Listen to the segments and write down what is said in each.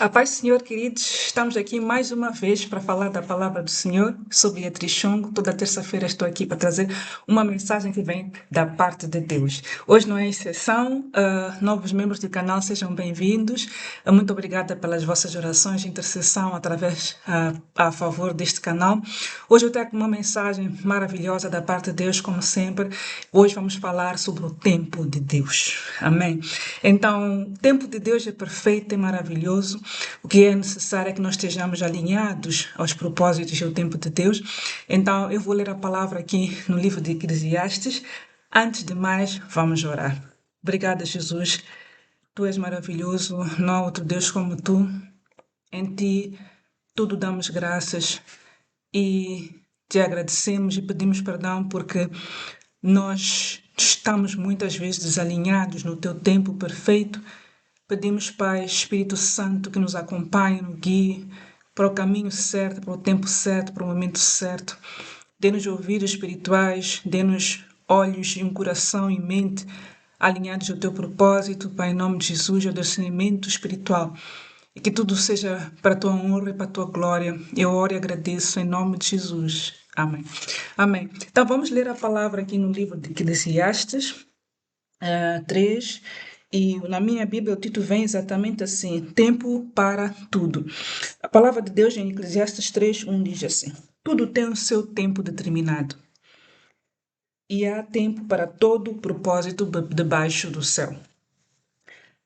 A paz, Senhor, queridos, estamos aqui mais uma vez para falar da palavra do Senhor. Sou Beatriz Chongo. Toda terça-feira estou aqui para trazer uma mensagem que vem da parte de Deus. Hoje não é exceção. Novos membros do canal, sejam bem-vindos. Muito obrigada pelas vossas orações de intercessão através a favor deste canal. Hoje eu trago uma mensagem maravilhosa da parte de Deus, como sempre. Hoje vamos falar sobre o tempo de Deus. Amém? Então, o tempo de Deus é perfeito, é maravilhoso. O que é necessário é que nós estejamos alinhados aos propósitos e ao tempo de Deus. Então, eu vou ler a palavra aqui no livro de Eclesiastes. Antes de mais, vamos orar. Obrigada, Jesus. Tu és maravilhoso, não há outro Deus como tu. Em ti, tudo damos graças e te agradecemos e pedimos perdão porque nós estamos muitas vezes desalinhados no teu tempo perfeito. Pedimos, Pai, Espírito Santo, que nos acompanhe, nos guie para o caminho certo, para o tempo certo, para o momento certo. Dê-nos ouvidos espirituais, dê-nos olhos e um coração e mente alinhados ao teu propósito, Pai, em nome de Jesus, ao discernimento espiritual. E que tudo seja para a tua honra e para a tua glória. Eu oro e agradeço em nome de Jesus. Amém. Amém. Então vamos ler a palavra aqui no livro de Eclesiastes 3. E na minha Bíblia o título vem exatamente assim: Tempo para tudo. A palavra de Deus em Eclesiastes 3:1 diz assim: Tudo tem o seu tempo determinado. E há tempo para todo o propósito debaixo do céu.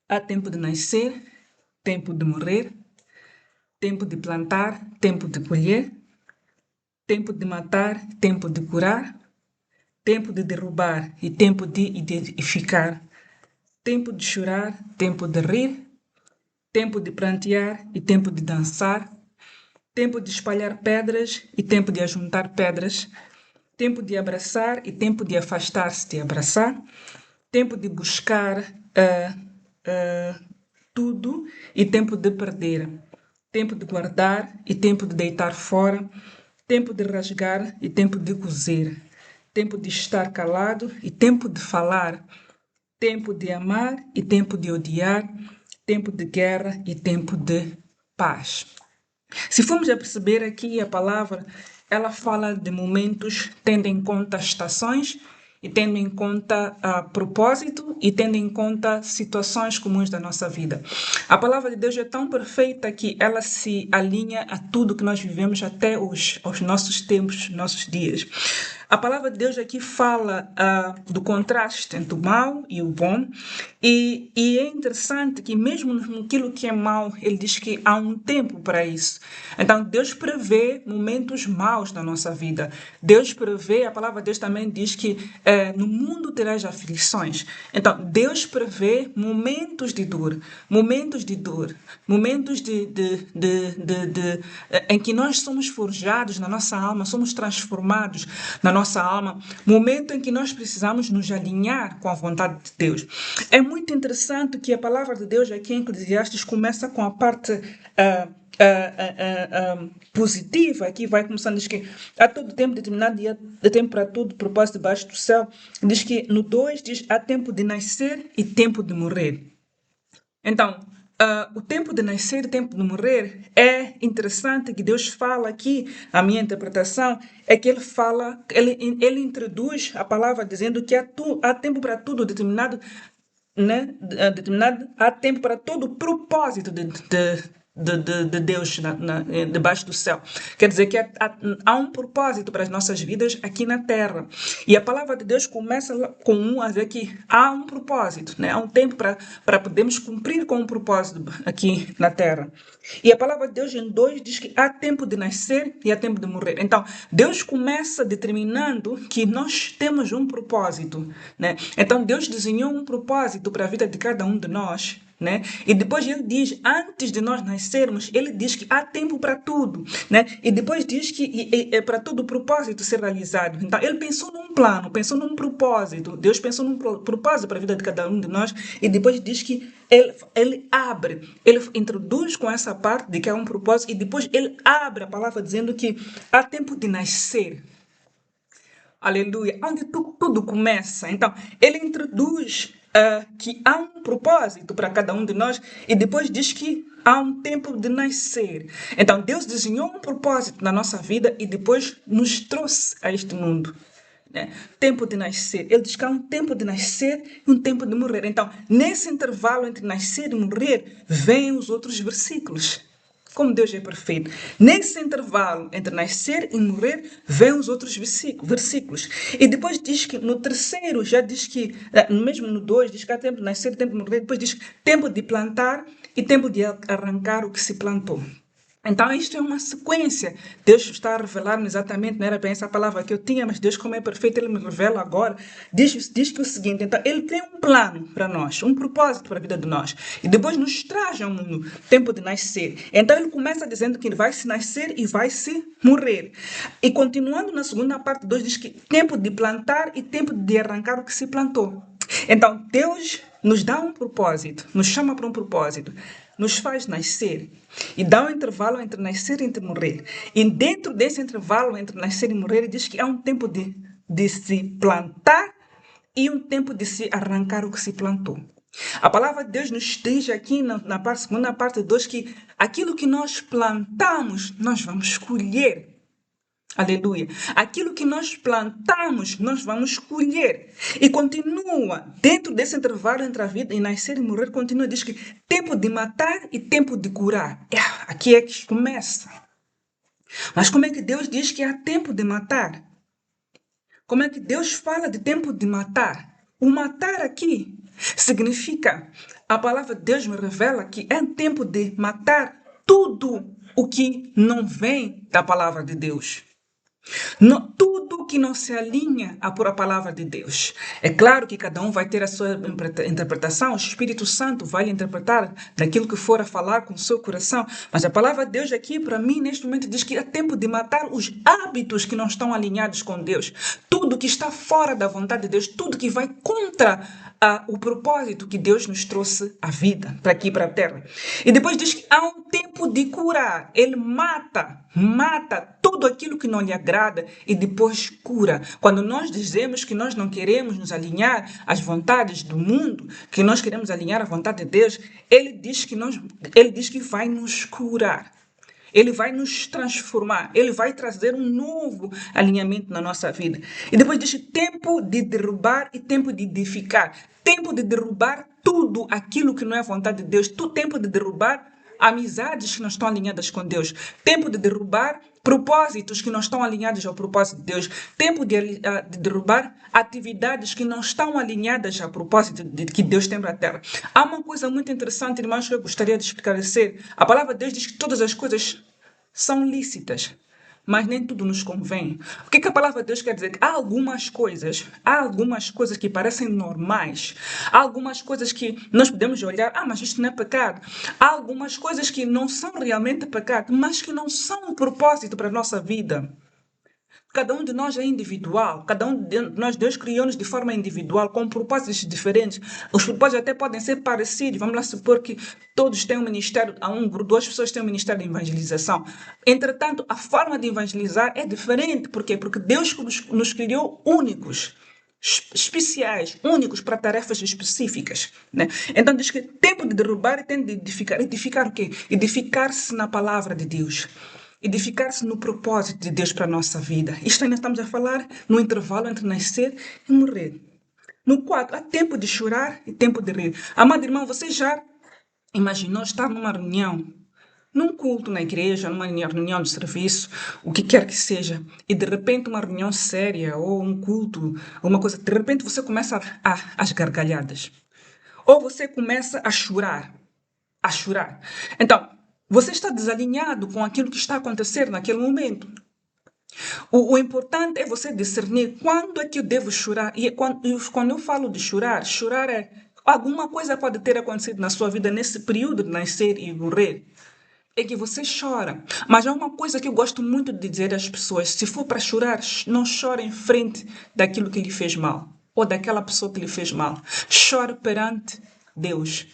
Há tempo de nascer, tempo de morrer, tempo de plantar, tempo de colher, tempo de matar, tempo de curar, tempo de derrubar e tempo de edificar, tempo de chorar, tempo de rir, tempo de prantear e tempo de dançar, tempo de espalhar pedras e tempo de ajuntar pedras, tempo de abraçar e tempo de afastar-se de abraçar, tempo de buscar tudo e tempo de perder, tempo de guardar e tempo de deitar fora, tempo de rasgar e tempo de coser, tempo de estar calado e tempo de falar, tempo de amar e tempo de odiar, tempo de guerra e tempo de paz. Se formos a perceber aqui a palavra, ela fala de momentos tendo em conta estações e tendo em conta propósito e tendo em conta situações comuns da nossa vida. A palavra de Deus é tão perfeita que ela se alinha a tudo que nós vivemos até aos nossos tempos, nossos dias. A palavra de Deus aqui fala do contraste entre o mal e o bom, e é interessante que mesmo naquilo que é mal, ele diz que há um tempo para isso. Então, Deus prevê momentos maus na nossa vida. Deus prevê, a palavra de Deus também diz que no mundo terás aflições. Então, Deus prevê momentos de dor, momentos em que nós somos forjados na nossa alma, somos transformados na nossa alma, momento em que nós precisamos nos alinhar com a vontade de Deus. É muito interessante que a palavra de Deus aqui em Eclesiastes começa com a parte positiva. Aqui vai começando, diz que há todo tempo determinado e há tempo para todo propósito debaixo do céu. Diz que no 2 diz há tempo de nascer e tempo de morrer. Então, o tempo de nascer e o tempo de morrer é interessante que Deus fala aqui, a minha interpretação é que ele fala, ele introduz a palavra dizendo que há tempo para tudo determinado, né? Determinado, há tempo para todo o propósito de Deus debaixo do céu. Quer dizer que há um propósito para as nossas vidas aqui na Terra. E a palavra de Deus começa com a dizer que há um propósito, né? Há um tempo para podermos cumprir com um propósito aqui na Terra. E a palavra de Deus em 2 diz que há tempo de nascer e há tempo de morrer. Então, Deus começa determinando que nós temos um propósito, né? Então, Deus desenhou um propósito para a vida de cada um de nós, né? E depois ele diz, antes de nós nascermos, ele diz que há tempo para tudo, né? E depois diz que é para todo o propósito ser realizado. Então, ele pensou num plano, pensou num propósito. Deus pensou num propósito para a vida de cada um de nós e depois diz que ele abre, ele introduz com essa parte de que há um propósito e depois ele abre a palavra dizendo que há tempo de nascer. Aleluia. Onde tudo começa. Então, ele introduz que há um propósito para cada um de nós e depois diz que há um tempo de nascer. Então, Deus desenhou um propósito na nossa vida e depois nos trouxe a este mundo. Né? Tempo de nascer. Ele diz que há um tempo de nascer e um tempo de morrer. Então, nesse intervalo entre nascer e morrer, vêm os outros versículos. Como Deus é perfeito. Nesse intervalo entre nascer e morrer, vêm os outros versículos. E depois diz que no terceiro, já diz que, mesmo no 2, diz que há tempo de nascer e tempo de morrer. Depois diz tempo de plantar e tempo de arrancar o que se plantou. Então, isto é uma sequência. Deus está a revelar-me exatamente, não era bem essa palavra que eu tinha, mas Deus, como é perfeito, Ele me revela agora. Diz que o seguinte, então, Ele tem um plano para nós, um propósito para a vida de nós. E depois nos traz ao mundo tempo de nascer. Então, Ele começa dizendo que Ele vai se nascer e vai se morrer. E continuando na segunda parte, 2 diz que tempo de plantar e tempo de arrancar o que se plantou. Então, Deus nos dá um propósito, nos chama para um propósito, nos faz nascer e dá um intervalo entre nascer e entre morrer. E dentro desse intervalo entre nascer e morrer, ele diz que há um tempo de se plantar e um tempo de se arrancar o que se plantou. A palavra de Deus nos diz aqui na segunda parte 2 que aquilo que nós plantamos, nós vamos colher. Aleluia. Aquilo que nós plantamos, nós vamos colher. E continua, dentro desse intervalo entre a vida e nascer e morrer, continua, diz que tempo de matar e tempo de curar. Aqui é que começa. Mas como é que Deus diz que há tempo de matar? Como é que Deus fala de tempo de matar? O matar aqui significa, a palavra de Deus me revela que é tempo de matar tudo o que não vem da palavra de Deus. Tudo que não se alinha a pura palavra de Deus. É claro que cada um vai ter a sua interpretação, o Espírito Santo vai lhe interpretar daquilo que for a falar com o seu coração, mas a palavra de Deus aqui, para mim, neste momento, diz que é tempo de matar os hábitos que não estão alinhados com Deus. Tudo que está fora da vontade de Deus, tudo que vai contra o propósito que Deus nos trouxe à vida, para aqui, para a terra. E depois diz que há um tempo de curar. Ele mata tudo aquilo que não lhe agrada e depois cura. Quando nós dizemos que nós não queremos nos alinhar às vontades do mundo, que nós queremos alinhar à vontade de Deus, ele diz que vai nos curar. Ele vai nos transformar, ele vai trazer um novo alinhamento na nossa vida. E depois diz tempo de derrubar e tempo de edificar. Tempo de derrubar tudo aquilo que não é vontade de Deus. Tempo de derrubar amizades que não estão alinhadas com Deus. Tempo de derrubar propósitos que não estão alinhados ao propósito de Deus. Tempo de derrubar atividades que não estão alinhadas ao propósito que Deus tem para a terra. Há uma coisa muito interessante, irmãos, que eu gostaria de esclarecer. A palavra de Deus diz que todas as coisas são lícitas, mas nem tudo nos convém. O que a palavra de Deus quer dizer? Há algumas coisas que parecem normais, há algumas coisas que nós podemos olhar, mas isto não é pecado. Há algumas coisas que não são realmente pecado, mas que não são um propósito para a nossa vida. Cada um de nós é individual, cada um de nós, Deus criou-nos de forma individual, com propósitos diferentes. Os propósitos até podem ser parecidos. Vamos lá supor que todos têm um ministério, duas pessoas têm um ministério de evangelização. Entretanto, a forma de evangelizar é diferente. Por quê? Porque Deus nos criou únicos, especiais, únicos para tarefas específicas. Né? Então diz que tempo de derrubar e tempo de edificar. Edificar o quê? Edificar-se na palavra de Deus. Edificar-se no propósito de Deus para a nossa vida. Isto ainda estamos a falar no intervalo entre nascer e morrer. No 4, há tempo de chorar e tempo de rir. Amado irmão, você já imaginou estar numa reunião, num culto na igreja, numa reunião de serviço, o que quer que seja, e de repente uma reunião séria ou um culto, uma coisa, de repente você começa às gargalhadas. Ou você começa a chorar. Então, você está desalinhado com aquilo que está acontecendo naquele momento. O importante é você discernir quando é que eu devo chorar. E quando eu falo de chorar é alguma coisa pode ter acontecido na sua vida nesse período de nascer e morrer. É que você chora. Mas há uma coisa que eu gosto muito de dizer às pessoas. Se for para chorar, não chore em frente daquilo que lhe fez mal. Ou daquela pessoa que lhe fez mal. Chore perante Deus.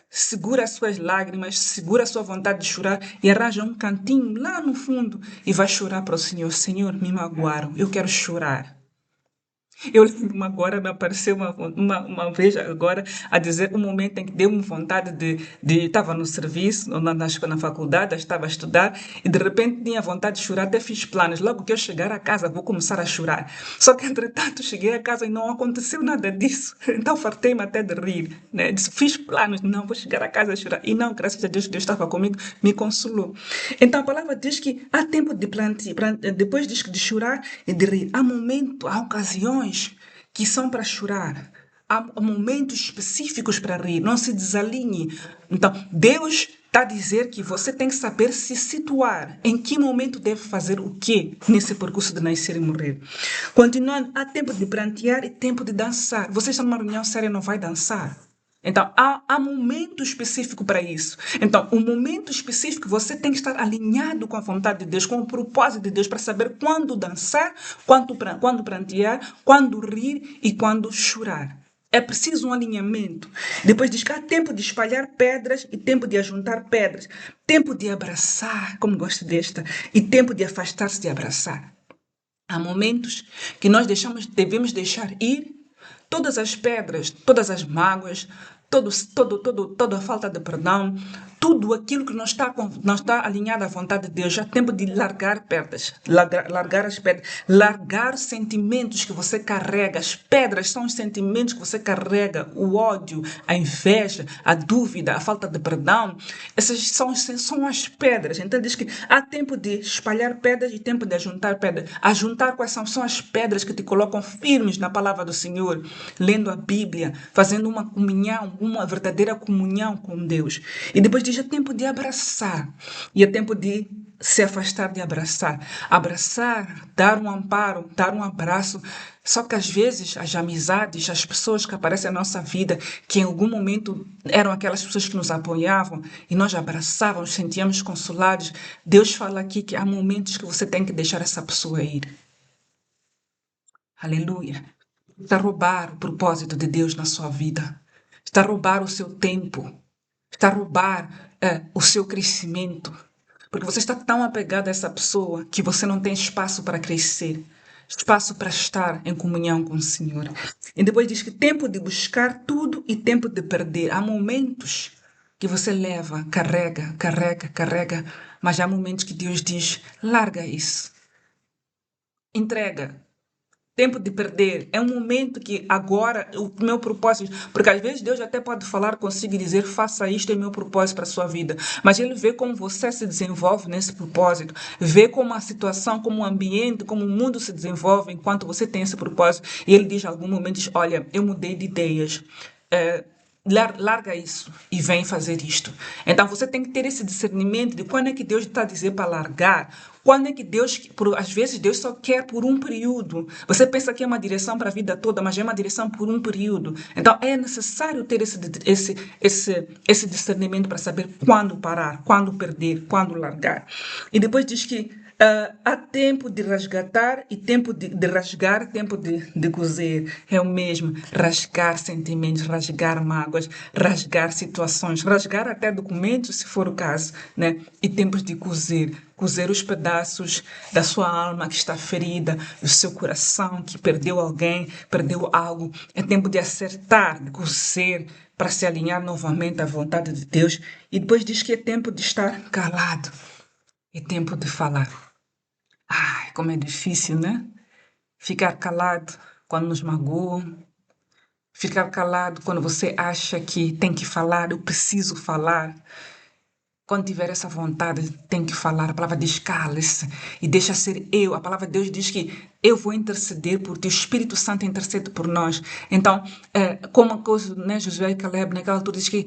Segura as suas lágrimas, segura a sua vontade de chorar e arranja um cantinho lá no fundo e vai chorar para o Senhor. Senhor, me magoaram, eu quero chorar. Eu lembro-me agora, me apareceu uma vez agora a dizer um momento em que deu-me vontade estava no serviço, na faculdade, estava a estudar e de repente tinha vontade de chorar, até fiz planos. Logo que eu chegar a casa vou começar a chorar. Só que entretanto cheguei a casa e não aconteceu nada disso. Então fartei-me até de rir, né? Disse, fiz planos, não, vou chegar a casa a chorar. E não, graças a Deus, Deus estava comigo, me consolou. Então a palavra diz que há tempo de plantar, depois diz que de chorar e de rir. Há momentos, há ocasiões que são para chorar. Há momentos específicos para rir. Não se desalinhe. Então, Deus está a dizer que você tem que saber se situar. Em que momento deve fazer o quê nesse percurso de nascer e morrer. Continuando, há tempo de prantear e tempo de dançar. Você está numa reunião séria e não vai dançar? Então, há momento específico para isso. Então, o momento específico, você tem que estar alinhado com a vontade de Deus, com o propósito de Deus, para saber quando dançar, quando prantear, quando rir e quando chorar. É preciso um alinhamento. Depois diz que há tempo de espalhar pedras e tempo de ajuntar pedras. Tempo de abraçar, como gosto desta, e tempo de afastar-se de abraçar. Há momentos que nós devemos deixar ir todas as pedras, todas as mágoas, toda a falta de perdão, tudo aquilo que não está alinhado à vontade de Deus. Já é tempo de largar pedras, largar as pedras, largar sentimentos que você carrega. As pedras são os sentimentos que você carrega, o ódio, a inveja, a dúvida, a falta de perdão. Essas são as pedras. Então diz que há tempo de espalhar pedras e tempo de ajuntar pedras. Ajuntar quais são as pedras que te colocam firmes na palavra do Senhor, lendo a Bíblia, fazendo uma comunhão, uma verdadeira comunhão com Deus. E depois diz, é tempo de abraçar. E é tempo de se afastar de abraçar. Abraçar, dar um amparo, dar um abraço. Só que às vezes as amizades, as pessoas que aparecem na nossa vida, que em algum momento eram aquelas pessoas que nos apoiavam e nós abraçávamos, sentíamos consolados. Deus fala aqui que há momentos que você tem que deixar essa pessoa ir. Aleluia. Está a roubar o propósito de Deus na sua vida. Está a roubar o seu tempo. Está a roubar o seu crescimento. Porque você está tão apegado a essa pessoa que você não tem espaço para crescer, espaço para estar em comunhão com o Senhor. E depois diz que tempo de buscar tudo e tempo de perder. Há momentos que você leva, carrega, mas há momentos que Deus diz: larga isso, entrega. Tempo de perder. É um momento que agora o meu propósito, porque às vezes Deus até pode falar consigo e dizer faça isto, é meu propósito para a sua vida, mas Ele vê como você se desenvolve nesse propósito, vê como a situação, como o ambiente, como o mundo se desenvolve enquanto você tem esse propósito, e Ele diz em algum momento, diz, olha, eu mudei de ideias, larga isso e vem fazer isto. Então você tem que ter esse discernimento de quando é que Deus está a dizer para largar, quando é que Deus, às vezes Deus só quer por um período. Você pensa que é uma direção para a vida toda, mas é uma direção por um período. Então é necessário ter esse discernimento para saber quando parar, quando perder, quando largar. E depois diz que há tempo de resgatar e tempo de rasgar, tempo de cozer. É o mesmo. Rasgar sentimentos, rasgar mágoas, rasgar situações, rasgar até documentos, se for o caso, né? E tempos de cozer. Cozer os pedaços da sua alma que está ferida, do seu coração que perdeu alguém, perdeu algo. É tempo de acertar, de cozer, para se alinhar novamente à vontade de Deus. E depois diz que é tempo de estar calado. É tempo de falar. Ai, como é difícil, né? Ficar calado quando nos magoam. Ficar calado quando você acha que tem que falar, eu preciso falar. Quando tiver essa vontade, tem que falar. A palavra diz, cala-se e deixa ser eu. A palavra de Deus diz que eu vou interceder por ti. O Espírito Santo intercede por nós. Então, como a coisa, né, Josué e Caleb, naquela altura, diz que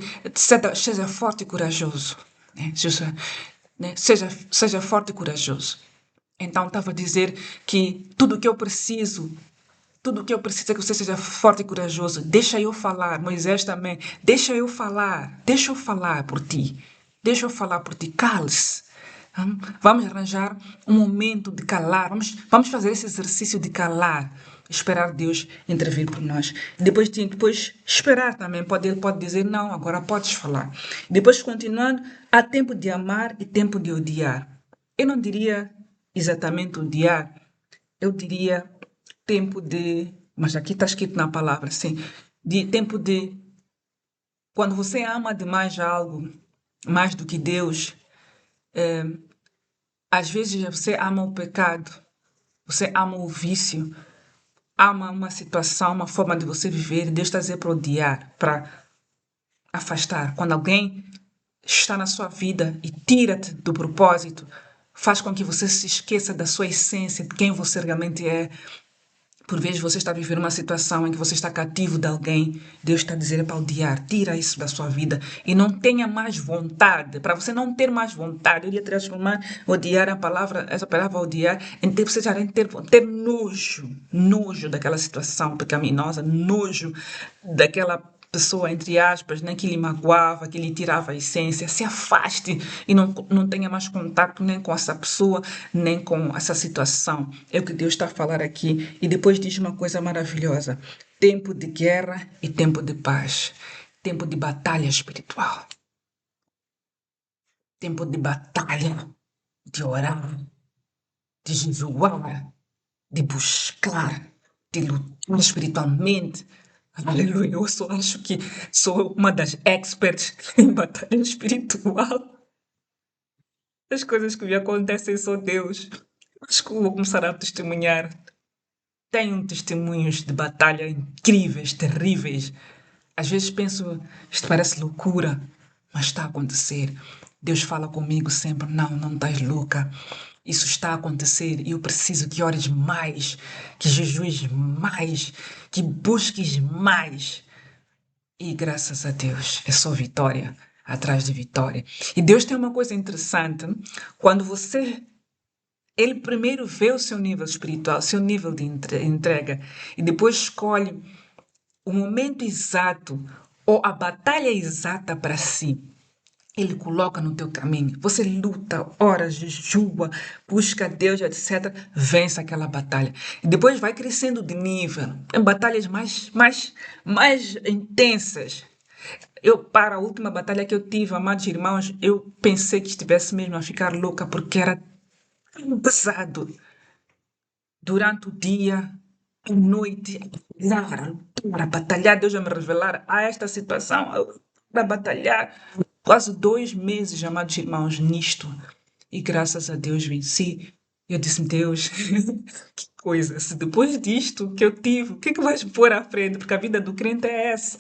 seja forte e corajoso. Né? Josué, né? Seja forte e corajoso. Então, estava a dizer que tudo o que eu preciso é que você seja forte e corajoso. Deixa eu falar. Moisés também. Deixa eu falar. Deixa eu falar por ti. Deixa eu falar por ti. Cale-se. Vamos arranjar um momento de calar. Vamos fazer esse exercício de calar. Esperar Deus intervir por nós. Depois esperar também. Ele pode dizer, não, agora podes falar. Depois, continuando, há tempo de amar e tempo de odiar. Eu não diria exatamente odiar, eu diria tempo de Mas aqui está escrito na palavra, assim, de tempo de quando você ama demais algo, mais do que Deus, às vezes você ama o pecado, você ama o vício, ama uma situação, uma forma de você viver, e Deus está a dizer para odiar, para afastar. Quando alguém está na sua vida e tira-te do propósito, faz com que você se esqueça da sua essência, de quem você realmente é. Por vezes você está vivendo uma situação em que você está cativo de alguém, Deus está a dizer para odiar, tira isso da sua vida e não tenha mais vontade. Para você não ter mais vontade, eu ia transformar odiar essa palavra odiar, em ter, você já ter nojo, nojo daquela situação pecaminosa, nojo daquela pessoa, entre aspas, né, que lhe magoava, que lhe tirava a essência, se afaste e não tenha mais contato nem com essa pessoa, nem com essa situação. É o que Deus está a falar aqui. E depois diz uma coisa maravilhosa: tempo de guerra e tempo de paz. Tempo de batalha espiritual. Tempo de batalha, de orar, de jejuar, de buscar, de lutar espiritualmente. Aleluia, eu só acho que sou uma das experts em batalha espiritual. As coisas que me acontecem só Deus. Acho que eu vou começar a testemunhar. Tenho testemunhos de batalha incríveis, terríveis. Às vezes penso, isto parece loucura, mas está a acontecer. Deus fala comigo sempre, não, não estás louca. Isso está a acontecer e eu preciso que ores mais, que jejues mais, que busques mais. E graças a Deus, é só vitória atrás de vitória. E Deus tem uma coisa interessante, quando você ele primeiro vê o seu nível espiritual, o seu nível de entrega, e depois escolhe o momento exato ou a batalha exata para si. Ele coloca no teu caminho. Você luta, ora, jejua, busca Deus, etc. Vence aquela batalha. E depois vai crescendo de nível, em batalhas mais intensas. Para a última batalha que eu tive, amados irmãos, eu pensei que estivesse mesmo a ficar louca, porque era tão pesado. Durante o dia, à noite, para batalhar, Deus a me revelar a esta situação, para batalhar. Quase 2 meses, amados irmãos, nisto. E graças a Deus venci. Eu disse, Deus, que coisa, se depois disto que eu tive, o que é que vais pôr à frente? Porque a vida do crente é essa.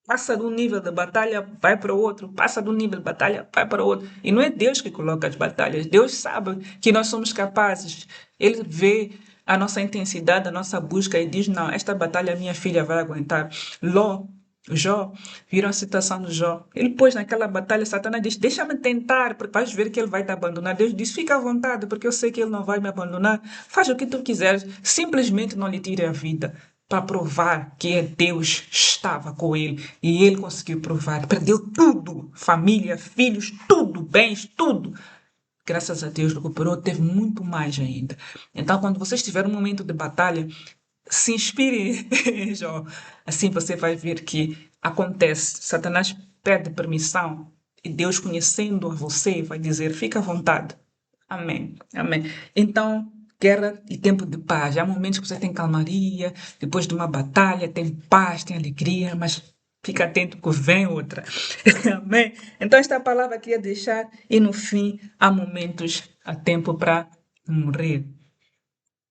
Passa de um nível de batalha, vai para o outro. Passa de um nível de batalha, vai para o outro. E não é Deus que coloca as batalhas. Deus sabe que nós somos capazes. Ele vê a nossa intensidade, a nossa busca e diz, não, esta batalha minha filha vai aguentar. Jó, viram a situação do Jó. Ele pôs naquela batalha, Satanás diz, deixa-me tentar, porque vais ver que ele vai te abandonar. Deus diz, fica à vontade, porque eu sei que ele não vai me abandonar. Faz o que tu quiseres, simplesmente não lhe tire a vida para provar que Deus estava com ele. E ele conseguiu provar. Perdeu tudo: família, filhos, tudo, bens, tudo. Graças a Deus recuperou, teve muito mais ainda. Então, quando você estiver num momento de batalha, se inspire em Jó. Assim você vai ver que acontece. Satanás pede permissão e Deus, conhecendo a você, vai dizer: fica à vontade. Amém. Amém. Então, guerra e tempo de paz. Há momentos que você tem calmaria, depois de uma batalha, tem paz, tem alegria, mas fica atento que vem outra. Amém. Então, esta palavra eu queria deixar, e no fim, há momentos, há tempo para morrer.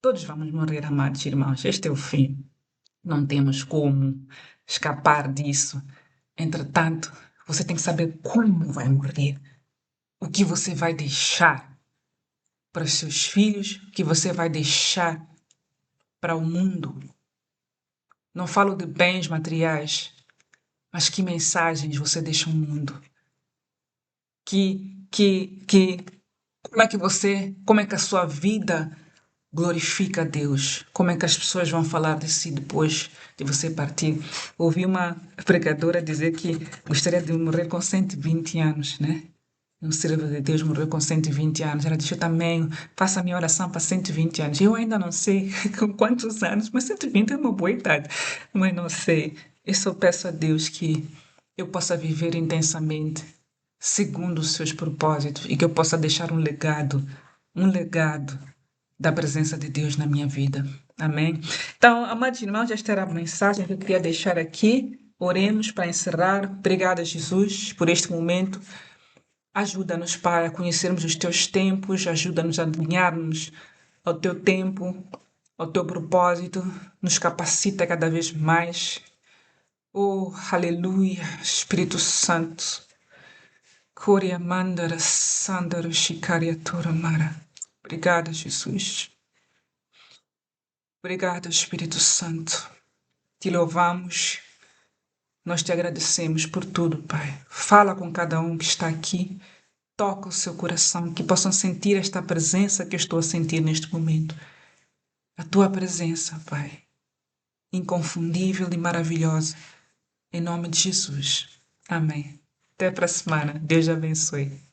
Todos vamos morrer, amados irmãos. Este é o fim. Não temos como escapar disso. Entretanto, você tem que saber como vai morrer. O que você vai deixar para os seus filhos, o que você vai deixar para o mundo. Não falo de bens materiais, mas que mensagens você deixa ao mundo. Como é que a sua vida glorifica a Deus? Como é que as pessoas vão falar de si depois de você partir? Ouvi uma pregadora dizer que gostaria de morrer com 120 anos, né? Um servo de Deus morreu com 120 anos. Ela disse, eu também faço a minha oração para 120 anos. Eu ainda não sei com quantos anos, mas 120 é uma boa idade. Mas não sei. Eu só peço a Deus que eu possa viver intensamente, segundo os seus propósitos, e que eu possa deixar um legado da presença de Deus na minha vida. Amém? Então, amados irmãos, esta era a mensagem que eu queria deixar aqui. Oremos para encerrar. Obrigada, Jesus, por este momento. Ajuda-nos para conhecermos os teus tempos, ajuda-nos a alinharmos ao teu tempo, ao teu propósito, nos capacita cada vez mais. Oh, aleluia, Espírito Santo. Korea Mandara Sandara Shikaria Mara. Obrigada, Jesus. Obrigada, Espírito Santo. Te louvamos. Nós te agradecemos por tudo, Pai. Fala com cada um que está aqui. Toca o seu coração, que possam sentir esta presença que eu estou a sentir neste momento. A tua presença, Pai, inconfundível e maravilhosa. Em nome de Jesus. Amém. Até para a semana. Deus abençoe.